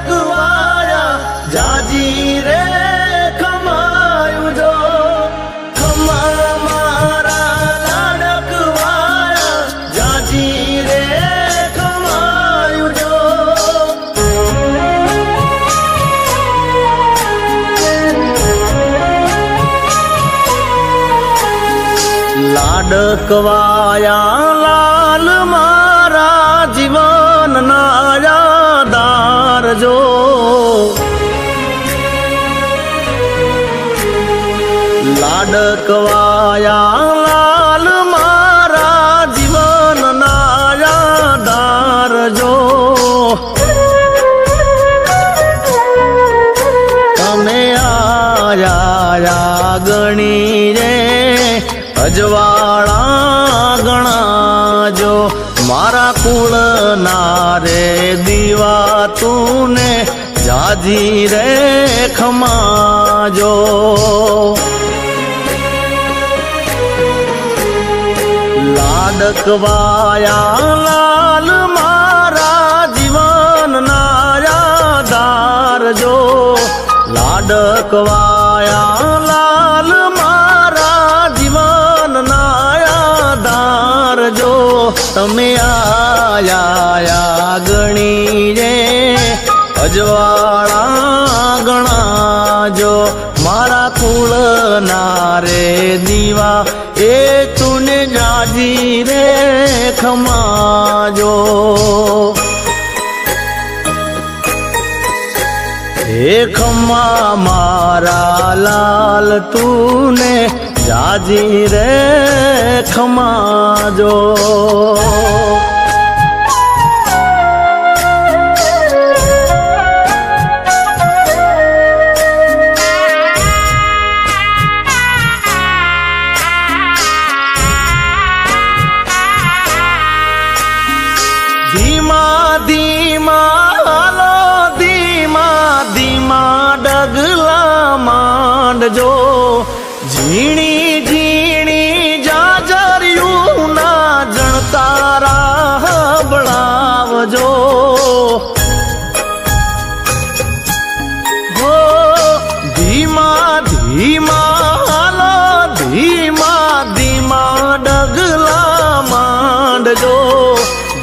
લાડકવાયા જાજી રે ખમાયું જો ખમા મારા લાડકવાયા જાજી રે ખમાયું જો લાડકવાયા લાલ મારા જીવન ના યાદાર જો લાડકવાયા લાલ મારા જીવન ના યાદાર જો તમે આયા ગણી રે અજવાળા ગણાજો મારા કુળ ના રે દીવા તુને જાજી રે ખમાજો લાડકવાયા લાલ મારા જીવન ના યાદાર જો લાડકવાયા લાલ મારા જીવન ના યાદાર જો તમે આયા ગણી રે અજવાળા ગણાજો મારા કુળ ના રે દીવા એ તુને જાજી રે ખમાજો હે ખમા મારા લાલ તુને જાજી રે ખમાજો ધીમા ધીમા હાલો ધીમા ધીમા ડગલા માંડજો ઝીણી ઝીણી જાજરિયું ના જણતારા બળાવજો હો ધીમા ધીમા હાલો ધીમા ધીમા ડગલા માંડજો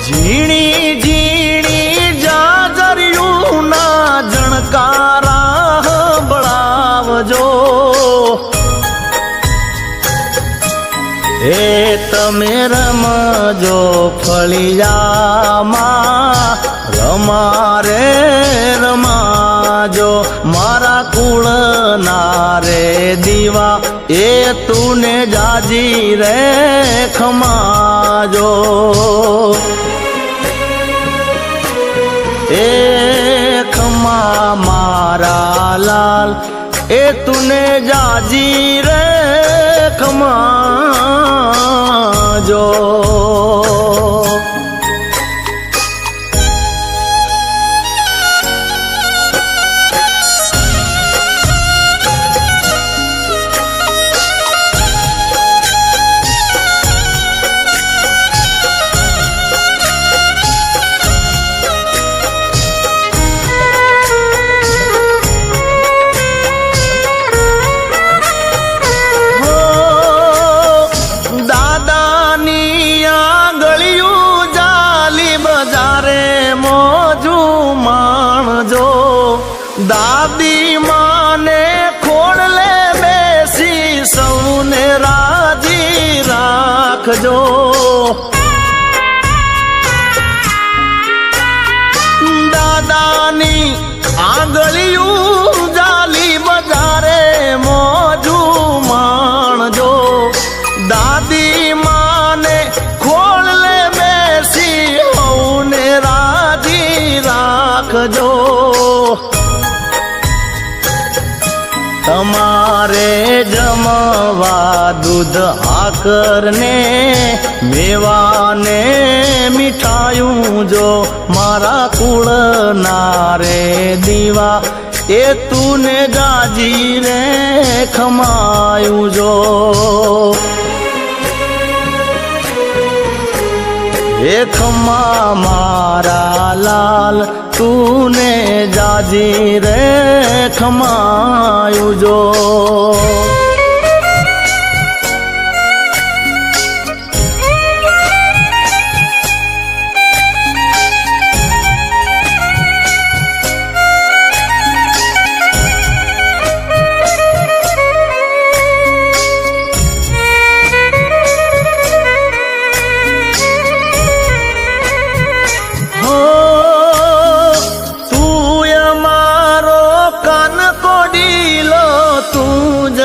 ઝીણી ઝીણી જાજરિયું ના જણકારા બળાવજો હે તમે રમજો ફળિયામાં રમા રે રમાજો મારા કુળ ના રે દીવા એ તુને જાજી રે ખમાજો એ ખમા મારા લાલ એ તુને જાજી રે ખમાજો દાદી માને ખોળલે બેસી સૌને રાજી રાખજો દાદાની આંગળિયું જાલી બજારે મોજું માણજો દાદી માને ખોળલે બેસી સૌને રાજી રાખજો તમારે જમવા દૂધ આકર ને મેવાને મીઠાયું જો મારા કુળ ના રે દીવા એ તુને જાજી રે ખમાયું જો હે ખમા મારા લાલ તુને જાજી રે ખમાયું જો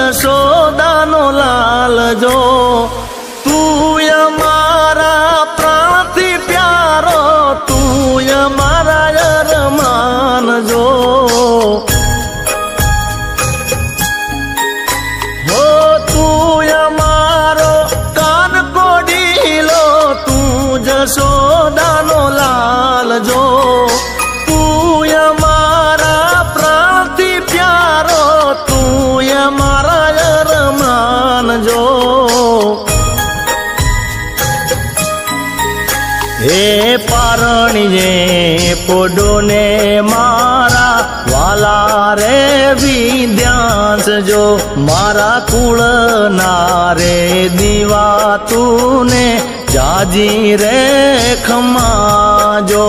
યશોદાનો લાલ જો તું અમારા પ્રાણથી પ્યારો તું અમારા અરમાન જો હો તું અમારો કાન કોડીલો તું જશોદાનો લાલ જો તું અમારા પ્રાણથી પ્યારો તું અમારા જો હે પારણીએ પોડોને મારા વાલા રે વિદ્યાંશ જો મારા કુળના રે દીવા તુને જાજી રે ખમાજો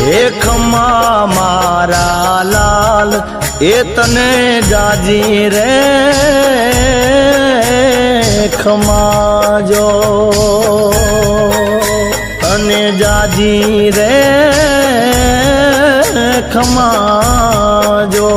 હે ખમા મારા લાલ એ તને જાજી રે ખમાજો અને જાજી રે ખમાજો